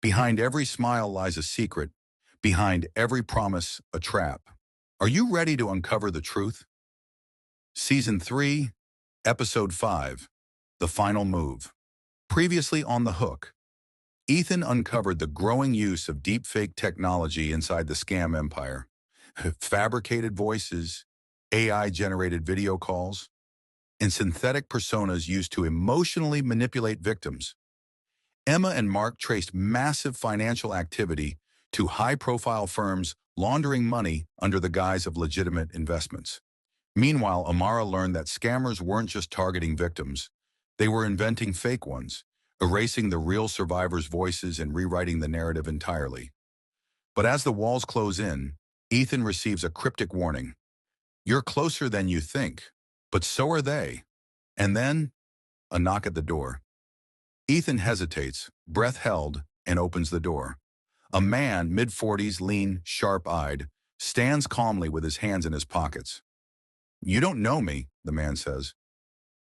Behind every smile lies a secret. Behind every promise, a trap. Are you ready to uncover the truth? Season 3, Episode 5, The Final Move. Previously on The Hook, Ethan uncovered the growing use of deepfake technology inside the scam empire. Fabricated voices, AI-generated video calls, and synthetic personas used to emotionally manipulate victims. Emma and Mark traced massive financial activity to high-profile firms laundering money under the guise of legitimate investments. Meanwhile, Amara learned that scammers weren't just targeting victims. They were inventing fake ones, erasing the real survivors' voices and rewriting the narrative entirely. But as the walls close in, Ethan receives a cryptic warning. You're closer than you think, but so are they. And then, a knock at the door. Ethan hesitates, breath held, and opens the door. A man, mid-40s, lean, sharp-eyed, stands calmly with his hands in his pockets. "You don't know me," the man says.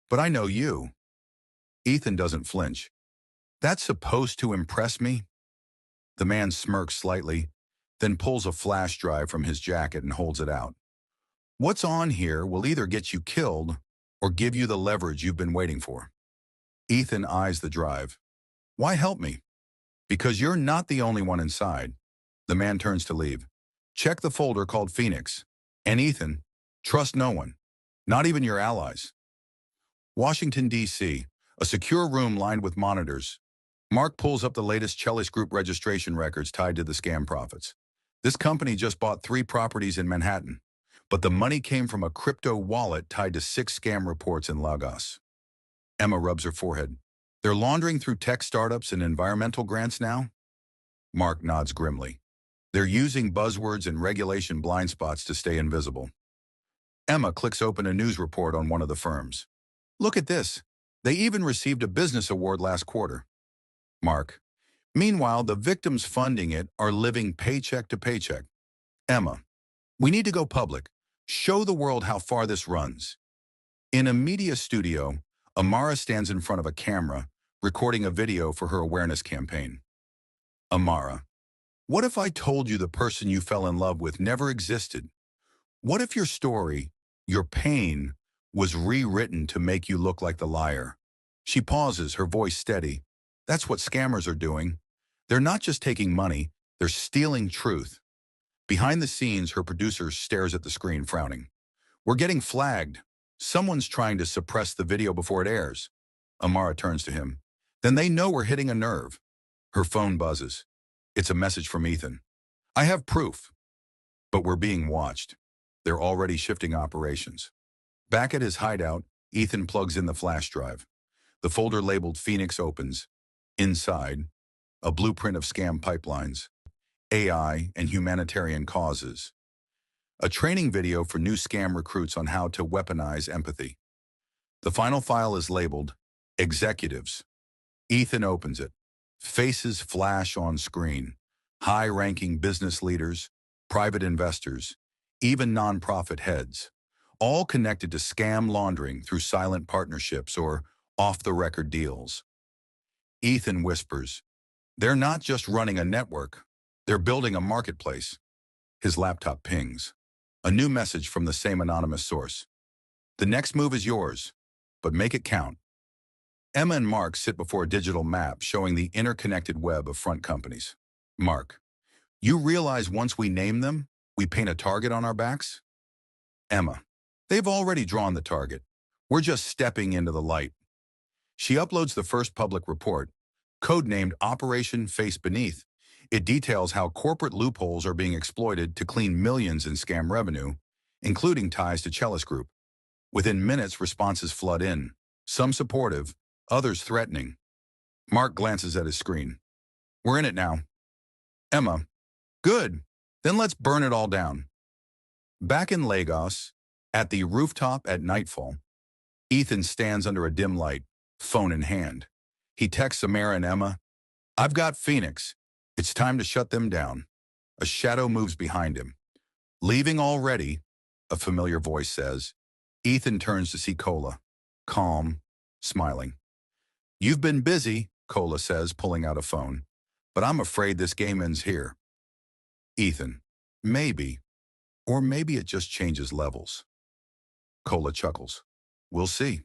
"But I know you." Ethan doesn't flinch. "That's supposed to impress me?" The man smirks slightly, then pulls a flash drive from his jacket and holds it out. "What's on here will either get you killed or give you the leverage you've been waiting for." Ethan eyes the drive. "Why help me?" "Because you're not the only one inside." The man turns to leave. "Check the folder called Phoenix. And Ethan, trust no one, not even your allies." Washington, D.C., a secure room lined with monitors. Mark pulls up the latest Cellist Group registration records tied to the scam profits. This company just bought 3 properties in Manhattan, but the money came from a crypto wallet tied to 6 scam reports in Lagos. Emma rubs her forehead. "They're laundering through tech startups and environmental grants now?" Mark nods grimly. "They're using buzzwords and regulation blind spots to stay invisible." Emma clicks open a news report on one of the firms. "Look at this. They even received a business award last quarter." Mark: "Meanwhile, the victims funding it are living paycheck to paycheck." Emma: "We need to go public. Show the world how far this runs." In a media studio, Amara stands in front of a camera, recording a video for her awareness campaign. Amara: "What if I told you the person you fell in love with never existed? What if your story, your pain, was rewritten to make you look like the liar?" She pauses, her voice steady. "That's what scammers are doing. They're not just taking money, they're stealing truth." Behind the scenes, her producer stares at the screen, frowning. "We're getting flagged. Someone's trying to suppress the video before it airs." Amara turns to him. "Then they know we're hitting a nerve." Her phone buzzes. It's a message from Ethan. "I have proof, but we're being watched. They're already shifting operations." Back at his hideout, Ethan plugs in the flash drive. The folder labeled Phoenix opens. Inside, a blueprint of scam pipelines, AI, and humanitarian causes. A training video for new scam recruits on how to weaponize empathy. The final file is labeled Executives. Ethan opens it. Faces flash on screen. High-ranking business leaders, private investors, even nonprofit heads, all connected to scam laundering through silent partnerships or off-the-record deals. Ethan whispers, "They're not just running a network, they're building a marketplace." His laptop pings. A new message from the same anonymous source. "The next move is yours, but make it count." Emma and Mark sit before a digital map showing the interconnected web of front companies. Mark: "You realize once we name them, we paint a target on our backs?" Emma: "They've already drawn the target. We're just stepping into the light." She uploads the first public report, codenamed Operation Face Beneath. It details how corporate loopholes are being exploited to clean millions in scam revenue, including ties to Cellist Group. Within minutes, responses flood in, some supportive, others threatening. Mark glances at his screen. "We're in it now." Emma: "Good. Then let's burn it all down." Back in Lagos, at the rooftop at nightfall, Ethan stands under a dim light, phone in hand. He texts Amara and Emma, "I've got Phoenix. It's time to shut them down." A shadow moves behind him. "Leaving already," a familiar voice says. Ethan turns to see Cola, calm, smiling. "You've been busy," Cola says, pulling out a phone. But I'm afraid this game ends here. Ethan, maybe, or maybe it just changes levels. Cola chuckles. We'll see.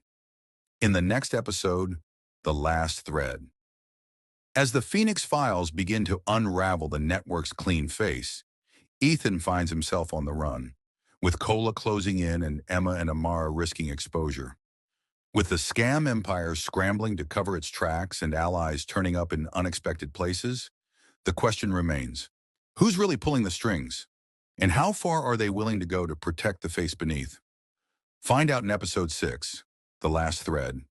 In the next episode, The Last Thread. As the Phoenix Files begin to unravel the network's clean face, Ethan finds himself on the run, with Cola closing in and Emma and Amara risking exposure. With the scam empire scrambling to cover its tracks and allies turning up in unexpected places, the question remains, who's really pulling the strings? And how far are they willing to go to protect the face beneath? Find out in episode 6, The Last Thread.